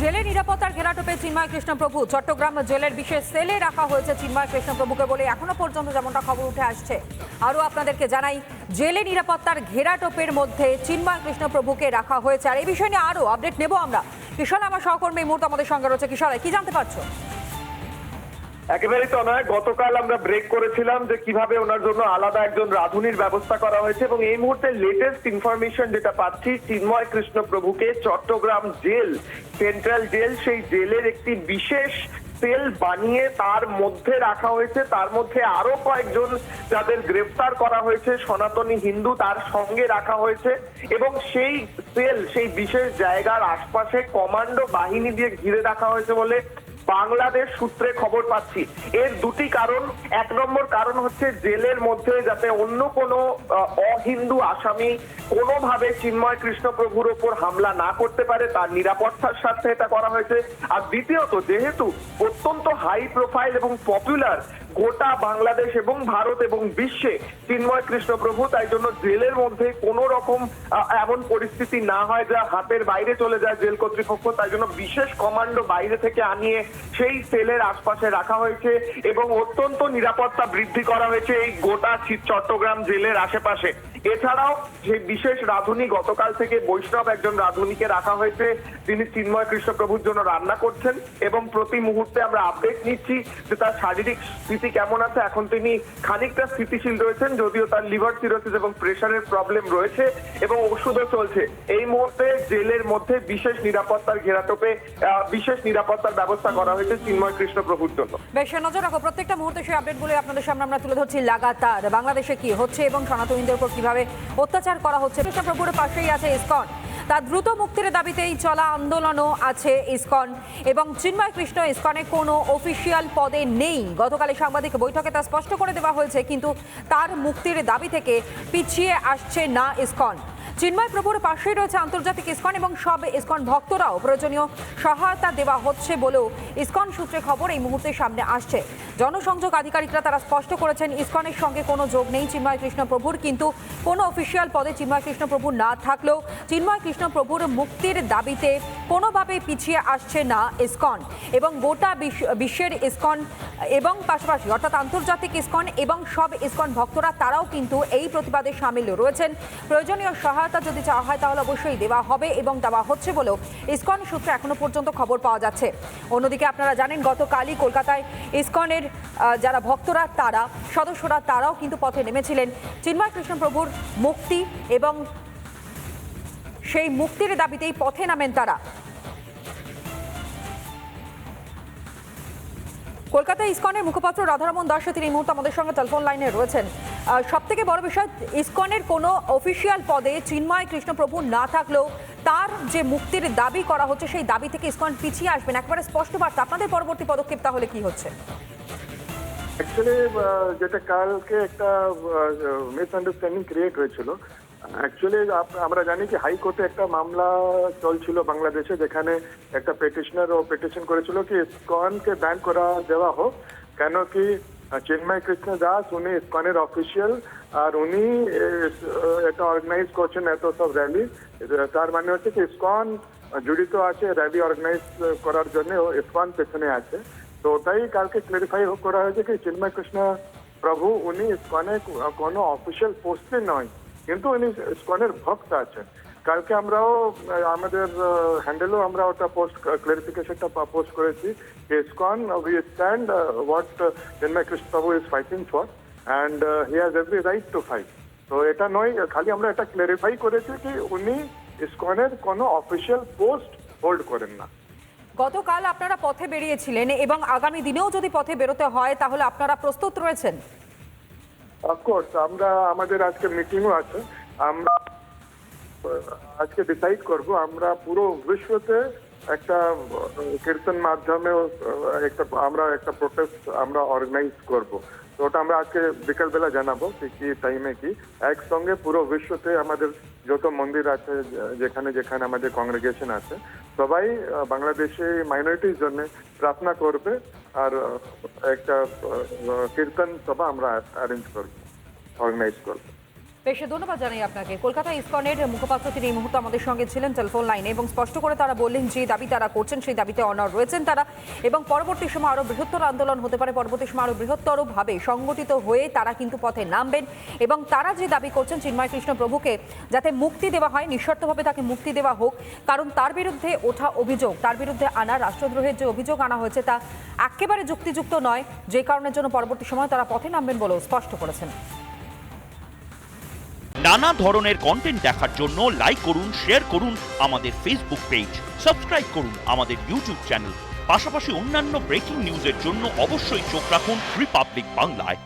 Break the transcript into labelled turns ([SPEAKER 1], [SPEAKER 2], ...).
[SPEAKER 1] জেলে নিরাপত্তার ঘেরাটোপে চিন্ময় কৃষ্ণপ্রভু। চট্টগ্রাম জেলের বিশেষ সেলে রাখা হয়েছে চিন্ময় কৃষ্ণপ্রভুকে বলে এখনো পর্যন্ত যেমনটা খবর উঠে আসছে। আরও আপনাদেরকে জানাই, জেলে নিরাপত্তার ঘেরাটোপের মধ্যে চিন্ময় কৃষ্ণপ্রভুকে রাখা হয়েছে। আর এই বিষয় নিয়ে আরও আপডেট নেব আমরা। কিশোর আমার সহকর্মী এই মুহূর্তে আমাদের সঙ্গে রয়েছে। কিশোর, কি জানতে পারছো?
[SPEAKER 2] একেবারেই তো নয়, গতকাল আমরা ব্রেক করেছিলাম যে কিভাবে ওনার জন্য আলাদা একজন রাঁধুনির ব্যবস্থা করা হয়েছে, এবং এই মুহূর্তে লেটেস্ট ইনফরমেশন যেটা পাচ্ছি, চিন্ময় কৃষ্ণপ্রভুকে চট্টগ্রাম জেল, সেন্ট্রাল জেল, সেই জেলের একটি বিশেষ সেল বানিয়ে তার মধ্যে রাখা হয়েছে। তার মধ্যে আরো কয়েকজন যাদের গ্রেফতার করা হয়েছে সনাতনী হিন্দু, তার সঙ্গে রাখা হয়েছে, এবং সেই সেল, সেই বিশেষ জায়গার আশপাশে কমান্ডো বাহিনী দিয়ে ঘিরে রাখা হয়েছে বলে বাংলাদেশ সূত্রে খবর পাচ্ছি। এর দুটি কারণ। এক নম্বর কারণ হচ্ছে জেলের মধ্যে যাতে অন্য কোনো অহিন্দু আসামি কোনোভাবে চিন্ময় কৃষ্ণপ্রভুর ওপর হামলা না করতে পারে, তার নিরাপত্তার স্বার্থে এটা করা হয়েছে। আর দ্বিতীয়ত, যেহেতু অত্যন্ত হাই প্রোফাইল এবং পপুলার গোটা বাংলাদেশ এবং ভারত এবং বিশ্বে চিন্ময় কৃষ্ণপ্রভু, তাই জন্য জেলের মধ্যে কোনো রকম এমন পরিস্থিতি না হয় যা হাতের বাইরে চলে যায় জেল কর্তৃপক্ষ, তাই জন্য বিশেষ কমান্ডো বাইরে থেকে আনিয়ে সেই সেলের আশপাশে রাখা হয়েছে এবং অত্যন্ত নিরাপত্তা বৃদ্ধি করা হয়েছে এই গোটা চট্টগ্রাম জেলের আশেপাশে। এছাড়াও সেই বিশেষ রাঁধুনি, গতকাল থেকে বৈষ্ণব একজন রাঁধুনিকে রাখা হয়েছে, তিনি চিন্ময় কৃষ্ণপ্রভুর জন্য রান্না করছেন, এবং প্রতি মুহূর্তে আমরা আপডেট নিচ্ছি যে তার শারীরিক স্থিতি কেমন আছে। এখন তিনি খানিকটা স্থিতিশীল রয়েছেন, যদিও তার লিভার সিরোসিস এবং প্রেশারের প্রবলেম রয়েছে এবং ওষুধও চলছে। এই মুহূর্তে জেলের মধ্যে বিশেষ নিরাপত্তার ঘেরাটোপে বিশেষ নিরাপত্তার ব্যবস্থা করা হয়েছে চিন্ময় কৃষ্ণপ্রভুর জন্য।
[SPEAKER 1] বেশ, নজর রাখো প্রত্যেকটা মুহূর্তে সেই আপডেটগুলো আপনাদের সামনে আমরা তুলে ধরছি লাগাতার। বাংলাদেশে কি হচ্ছে এবং সনাতনীদের উপর কিভাবে অত্যাচার করা হচ্ছে। কৃষ্ণপ্রভুর পাশেই আছে ইসকন, তার দ্রুত মুক্তির দাবিতেই চলা আন্দোলনও আছে ইসকন, এবং চিন্ময় কৃষ্ণ ইসকনে কোনো অফিসিয়াল পদে নেই। গতকালে সাংবাদিক বৈঠকে তা স্পষ্ট করে দেওয়া হয়েছে, কিন্তু তার মুক্তির দাবি থেকে পিছিয়ে আসছে না ইসকন। চিন্ময় প্রভুর পাশেই রয়েছে আন্তর্জাতিক ইসকন, এবং সব ইসকন ভক্তরাও প্রয়োজনীয় সহায়তা দেওয়া হচ্ছে বলেও ইসকন সূত্রে খবর এই মুহূর্তে সামনে আসছে। জনসংযোগ আধিকারিকরা তারা স্পষ্ট করেছেন, ইসকনের সঙ্গে কোনো যোগ নেই চিন্ময় কৃষ্ণপ্রভুর, কিন্তু কোনো অফিসিয়াল পদে চিন্ময় কৃষ্ণপ্রভু না থাকলেও চিন্ময় কৃষ্ণপ্রভুর মুক্তির দাবিতে কোনোভাবে পিছিয়ে আসছে না ইসকন, এবং গোটা বিশ্বের ইসকন এবং পাশাপাশি অর্থাৎ আন্তর্জাতিক ইসকন এবং সব ইসকন ভক্তরা তারাও কিন্তু এই প্রতিবাদে সামিল রয়েছেন। প্রয়োজনীয় সহায়তা যদি চাওয়া হয় তাহলে অবশ্যই দেওয়া হবে এবং দেওয়া হচ্ছে বলেও ইসকন সূত্রে এখনো পর্যন্ত খবর পাওয়া যাচ্ছে। অন্যদিকে আপনারা জানেন, গতকালই কলকাতায় ইসকনের যারা ভক্তরা, তারা সদস্যরা, তারাও কিন্তু পথে নেমেছিলেন চিন্ময় কৃষ্ণপ্রভুর মুক্তি এবং সেই মুক্তির দাবিতেই পথে নামেন তারা। কলকাতা ইসকনের মুখপাত্র রাধারমন দাস তিনি এই মুহূর্তে আমাদের সঙ্গে টেলিফোন লাইনে রয়েছেন। সব থেকে বড় বিষয়, ইসকনের কোনো অফিসিয়াল পদে চিন্ময় কৃষ্ণপ্রভু না থাকলেও তার যে মুক্তির দাবি করা হচ্ছে সেই দাবি থেকে ইসকন পিছিয়ে আসবেন, একেবারে স্পষ্ট বার্তা। আপনাদের পরবর্তী পদক্ষেপ তাহলে কি হচ্ছে?
[SPEAKER 3] অ্যাকচুয়ালি যেটা কালকে একটা মিসআন্ডারস্ট্যান্ডিং ক্রিয়েট হয়েছিল। অ্যাকচুয়ালি আমরা জানি কি হাইকোর্টে একটা মামলা চলছিল বাংলাদেশে, যেখানে একটা পেটিশনার ও পেটিশন করেছিল কি ইসকনকে ব্যান করা দেওয়া হোক, কেন কি চিন্ময় কৃষ্ণ দাস উনি ইসকনের অফিসিয়াল, আর উনি এটা অর্গানাইজ করছেন এত সব র্যালি। তার মানে হচ্ছে কি ইসকন জড়িত আছে র্যালি অর্গানাইজ করার জন্য, ইসকন পেছনে আছে। তো ওটাই কালকে ক্লারিফাই করা হয়েছে কি চিন্ময় কৃষ্ণ প্রভু উনি ইসকনে কোনো অফিসিয়াল পোস্টে নয়, কিন্তু উনি ইসকনের ভক্ত আছেন। কালকে আমরাও আমাদের হ্যান্ডেলও আমরা ওটা পোস্ট ক্লারিফিকেশনটা পোস্ট করেছি, ISKCON we stand what Chinmoy Krishna প্রভু is fighting for, and he has every right to fight. তো এটা নয়, খালি আমরা এটা ক্লারিফাই করেছি কি উনি ইসকনের কোনো অফিসিয়াল পোস্ট হোল্ড করেন না।
[SPEAKER 1] গতকাল আপনারা পথে বেরিয়েছিলেন এবং আগামী দিনেও যদি পথে বেরোতে হয় তাহলে আপনারা প্রস্তুত রয়েছেন?
[SPEAKER 3] অফকোর্স, আমরা আমাদের আজকে মিটিংও আছে, আমরা আজকে ডিসাইড করব আমরা পুরো বিশ্বতে একটা কীর্তন মাধ্যমে আমরা একটা প্রোটেস্ট আমরা অর্গানাইজ করব। তো ওটা আমরা আজকে বিকালবেলা জানাবো কি টাইমে কি। একসঙ্গে পুরো বিশ্বতে আমাদের যত মন্দির আছে, যেখানে যেখানে আমাদের কংগ্রেগেশন আছে, সবাই বাংলাদেশে মাইনরিটির জন্য প্রার্থনা করবে, আর একটা কীর্তন সভা আমরা অ্যারেঞ্জ করবো, অর্গানাইজ করবো।
[SPEAKER 1] বেশ ধন্যবাদ জানাই আপনাকে। কলকাতা ইসকনের মুখপাত্র তিনি এই মুহূর্তে আমাদের সঙ্গে ছিলেন টেলিফোন লাইনে এবং স্পষ্ট করে তারা বললেন যে দাবি তারা করছেন সেই দাবিতে অনড় রয়েছেন তারা এবং পরবর্তী সময় আরো বৃহত্তর আন্দোলন হতে পারে, পরবর্তী সময় আরো বৃহত্তরভাবে সংগঠিত হয়ে তারা কিন্তু পথে নামবেন এবং তারা যে দাবি করছেন চিন্ময় কৃষ্ণ প্রভুকে যাতে মুক্তি দেওয়া হয়, নিঃশর্তভাবে তাকে মুক্তি দেওয়া হোক, কারণ তার বিরুদ্ধে ওঠা অভিযোগ, তার বিরুদ্ধে আনা রাষ্ট্রদ্রোহের যে অভিযোগ আনা হয়েছে তা একেবারে যুক্তিযুক্ত নয়, যে কারণের জন্য পরবর্তী সময় তারা পথে নামবেন বলেও স্পষ্ট করেছেন।
[SPEAKER 4] নানা ধরনের কন্টেন্ট দেখার জন্য লাইক করুন, শেয়ার করুন আমাদের ফেসবুক পেজ, সাবস্ক্রাইব করুন আমাদের ইউটিউব চ্যানেল। পাশাপাশি অন্যান্য ব্রেকিং নিউজের জন্য অবশ্যই চোখ রাখুন রিপাবলিক বাংলায়।